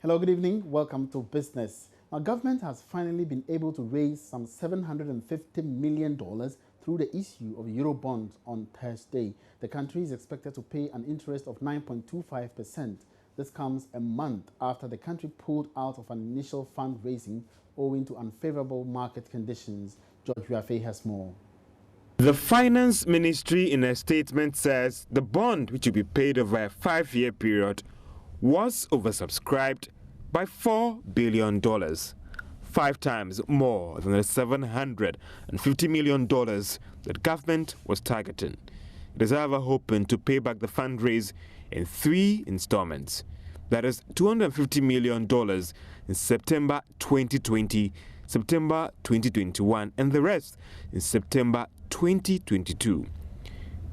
Hello, good evening. Welcome to Business. Now, government has finally been able to raise some $750 million through the issue of Eurobonds on Thursday. The country is expected to pay an interest of 9.25%. This comes a month after the country pulled out of an initial fundraising owing to unfavorable market conditions. George Wiafe has more. The Finance Ministry in a statement says the bond, which will be paid over a 5-year period, was oversubscribed by $4 billion, 5 times more than the $750 million that government was targeting. It is however hoping to pay back the fundraise in 3 installments. That is $250 million in September 2020, September 2021, and the rest in September 2022.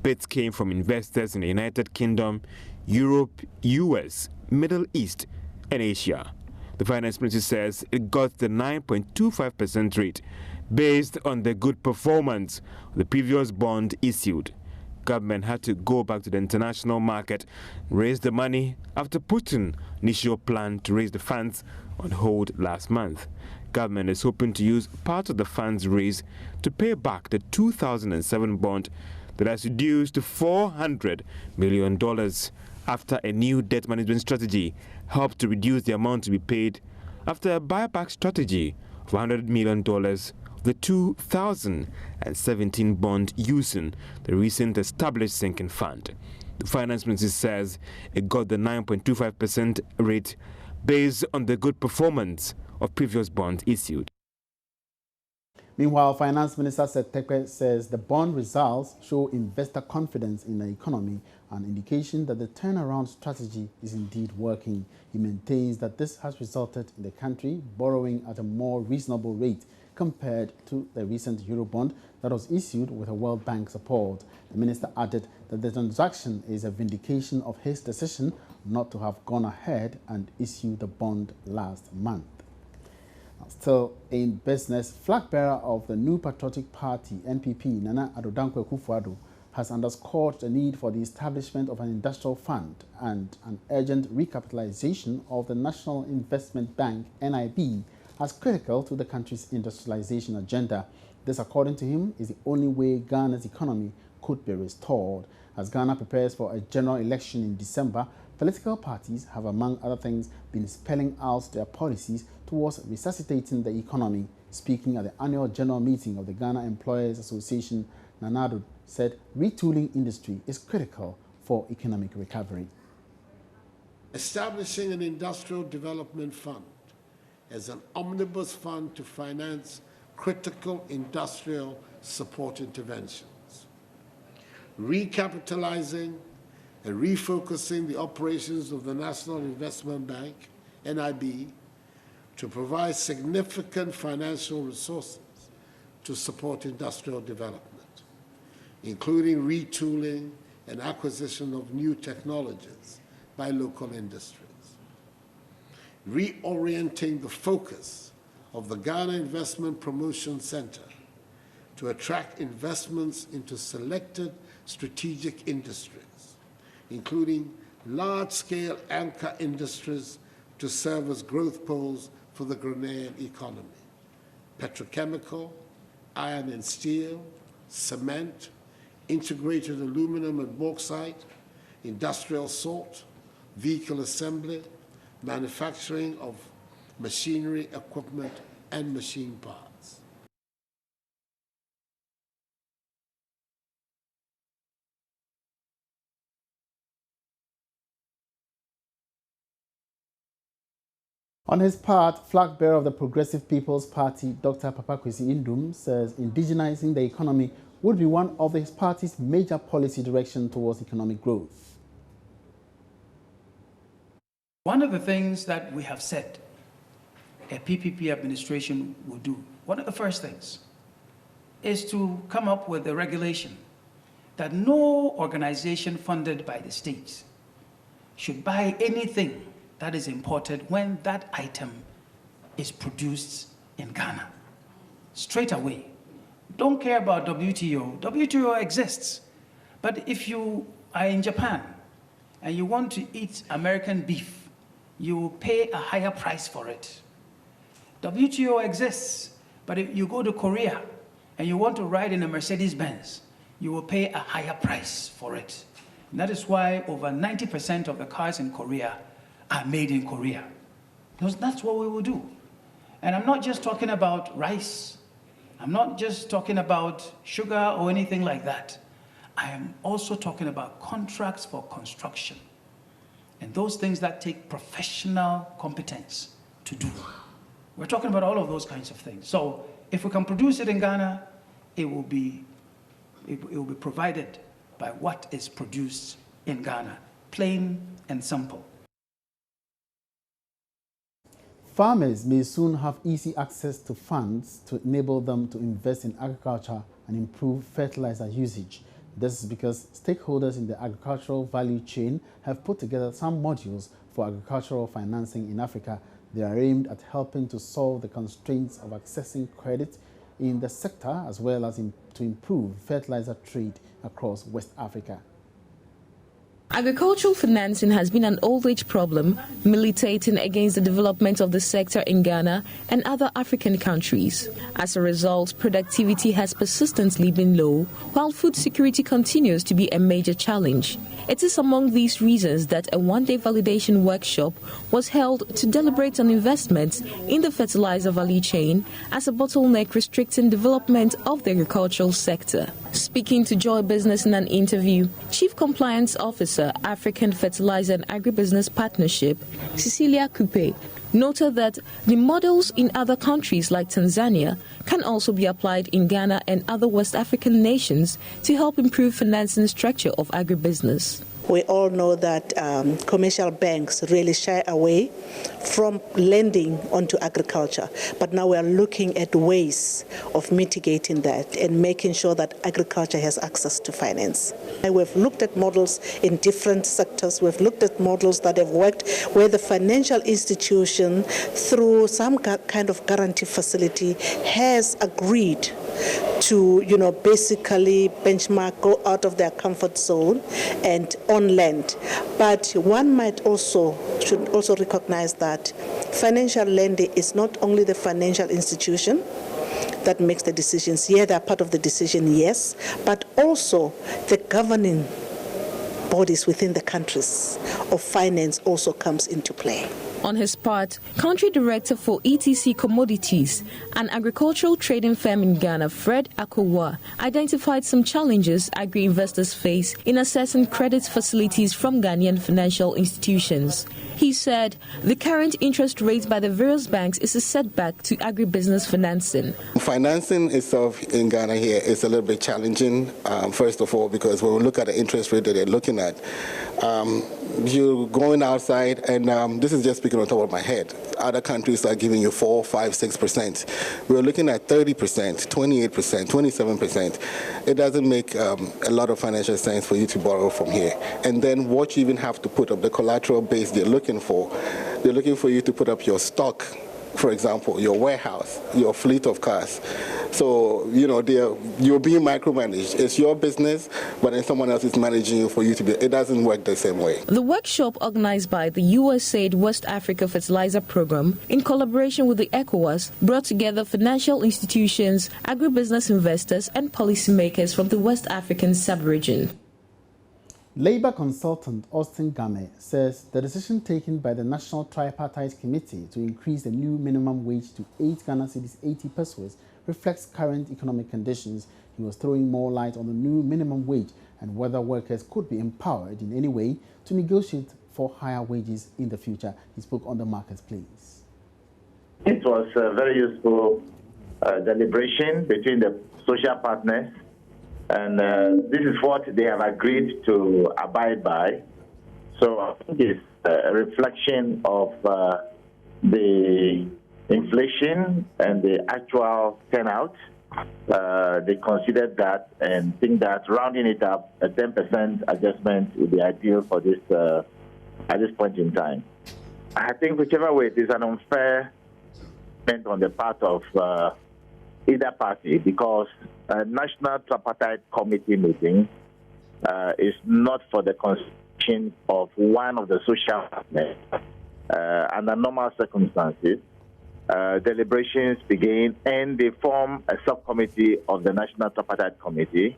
Bids came from investors in the United Kingdom, Europe, US, Middle East, and Asia. The Finance Ministry says it got the 9.25% rate based on the good performance of the previous bond issued. Government had to go back to the international market and raise the money after putting initial plan to raise the funds on hold last month. Government is hoping to use part of the funds raised to pay back the 2007 bond that has reduced to $400 million after a new debt management strategy helped to reduce the amount to be paid after a buyback strategy of $100 million of the 2017 bond using the recent established sinking fund. The Finance Ministry says it got the 9.25% rate based on the good performance of previous bonds issued. Meanwhile, Finance Minister Seth Terkper says the bond results show investor confidence in the economy, an indication that the turnaround strategy is indeed working. He maintains that this has resulted in the country borrowing at a more reasonable rate compared to the recent Eurobond that was issued with a World Bank support. The minister added that the transaction is a vindication of his decision not to have gone ahead and issued the bond last month. Still in business, flag bearer of the New Patriotic Party, NPP, Nana Addo Dankwa Akufo-Addo, has underscored the need for the establishment of an industrial fund and an urgent recapitalization of the National Investment Bank, NIB, as critical to the country's industrialization agenda. This, according to him, is the only way Ghana's economy could be restored. As Ghana prepares for a general election in December, political parties have, among other things, been spelling out their policies towards resuscitating the economy. Speaking at the annual general meeting of the Ghana Employers Association, Nana Addo said retooling industry is critical for economic recovery. Establishing an industrial development fund as an omnibus fund to finance critical industrial support interventions. Recapitalizing and refocusing the operations of the National Investment Bank, NIB, to provide significant financial resources to support industrial development, including retooling and acquisition of new technologies by local industries. Reorienting the focus of the Ghana Investment Promotion Center to attract investments into selected strategic industries, including large-scale anchor industries to serve as growth poles for the Ghanaian economy: petrochemical, iron and steel, cement, integrated aluminum and bauxite, industrial salt, vehicle assembly, manufacturing of machinery, equipment, and machine parts. On his part, flag bearer of the Progressive People's Party, Dr. Papa Kwesi Indum, says indigenizing the economy would be one of his party's major policy direction towards economic growth. One of the things that we have said a PPP administration will do, one of the first things, is to come up with a regulation that no organization funded by the states should buy anything that is imported when that item is produced in Ghana. Straight away. Don't care about WTO. WTO exists. But if you are in Japan and you want to eat American beef, you will pay a higher price for it. WTO exists, but if you go to Korea and you want to ride in a Mercedes-Benz, you will pay a higher price for it. And that is why over 90% of the cars in Korea are made in Korea. Because that's what we will do. And I'm not just talking about rice. I'm not just talking about sugar or anything like that. I am also talking about contracts for construction and those things that take professional competence to do. We're talking about all of those kinds of things. So if we can produce it in Ghana, it will be provided by what is produced in Ghana, plain and simple. Farmers may soon have easy access to funds to enable them to invest in agriculture and improve fertilizer usage. This is because stakeholders in the agricultural value chain have put together some modules for agricultural financing in Africa. They are aimed at helping to solve the constraints of accessing credit in the sector, as well as to improve fertilizer trade across West Africa. Agricultural financing has been an old-age problem, militating against the development of the sector in Ghana and other African countries. As a result, productivity has persistently been low, while food security continues to be a major challenge. It is among these reasons that a one-day validation workshop was held to deliberate on investments in the fertilizer value chain as a bottleneck restricting development of the agricultural sector. Speaking to Joy Business in an interview, Chief Compliance Officer, African Fertilizer and Agribusiness Partnership, Cecilia Coupe, noted that the models in other countries like Tanzania can also be applied in Ghana and other West African nations to help improve financing structure of agribusiness. We all know that commercial banks really shy away from lending onto agriculture, but now we are looking at ways of mitigating that and making sure that agriculture has access to finance. We've looked at models in different sectors. We've looked at models that have worked where the financial institution, through some kind of guarantee facility, has agreed to, basically benchmark, go out of their comfort zone and on lend. But one should also recognize that financial lending is not only the financial institution that makes the decisions. Yeah, they're part of the decision, yes, but also the governing bodies within the countries of finance also comes into play. On his part, Country Director for ETC Commodities, an agricultural trading firm in Ghana, Fred Akowa, identified some challenges agri-investors face in assessing credit facilities from Ghanaian financial institutions. He said the current interest rate by the various banks is a setback to agribusiness financing. Financing itself in Ghana here is a little bit challenging, first of all, because when we look at the interest rate that they're looking at, you're going outside, and this is just speaking on top of my head. Other countries are giving you 4, 5, 6%. We're looking at 30%, 28%, 27%. It doesn't make a lot of financial sense for you to borrow from here. And then what you even have to put up, the collateral base they're looking for you to put up your stock, for example, your warehouse, your fleet of cars. So, you're being micromanaged. It's your business, but then someone else is managing you for you to be. It doesn't work the same way. The workshop, organized by the USAID West Africa Fertilizer Program in collaboration with the ECOWAS, brought together financial institutions, agribusiness investors, and policymakers from the West African sub-region. Labour consultant Austin Game says the decision taken by the National Tripartite Committee to increase the new minimum wage to 8 Ghana cedis 80 pesos reflects current economic conditions. He was throwing more light on the new minimum wage and whether workers could be empowered in any way to negotiate for higher wages in the future. He spoke on the Marketplace. It was a very useful deliberation between the social partners. And this is what they have agreed to abide by. So I think it's a reflection of the inflation and the actual turnout. They considered that and think that rounding it up, a 10% adjustment would be ideal for this at this point in time. I think whichever way it is an unfair spent on the part of either party, because a National Tripartite Committee meeting is not for the constitution of one of the social partners. under normal circumstances, deliberations begin and they form a subcommittee of the National Tripartite Committee.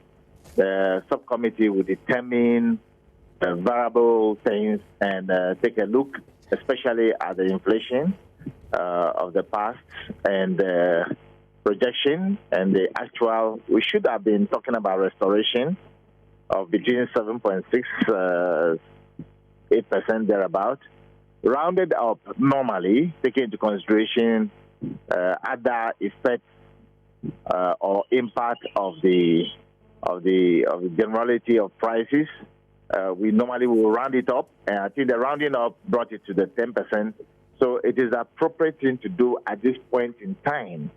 The subcommittee will determine variable things and take a look, especially at the inflation of the past and projection and the actual. We should have been talking about restoration of between 7.6, 8% thereabout, rounded up normally, taking into consideration other effects or impact of the generality of prices. We normally will round it up, and I think the rounding up brought it to the 10%. So it is the appropriate thing to do at this point in time.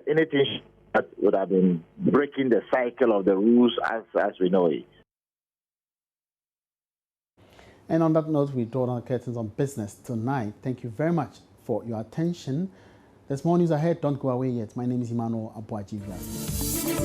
Anything that would have been breaking the cycle of the rules as we know it. And on that note, we draw down the curtains on business tonight. Thank you very much for your attention. There's more news ahead. Don't go away yet. My name is Emmanuel Abuajivia.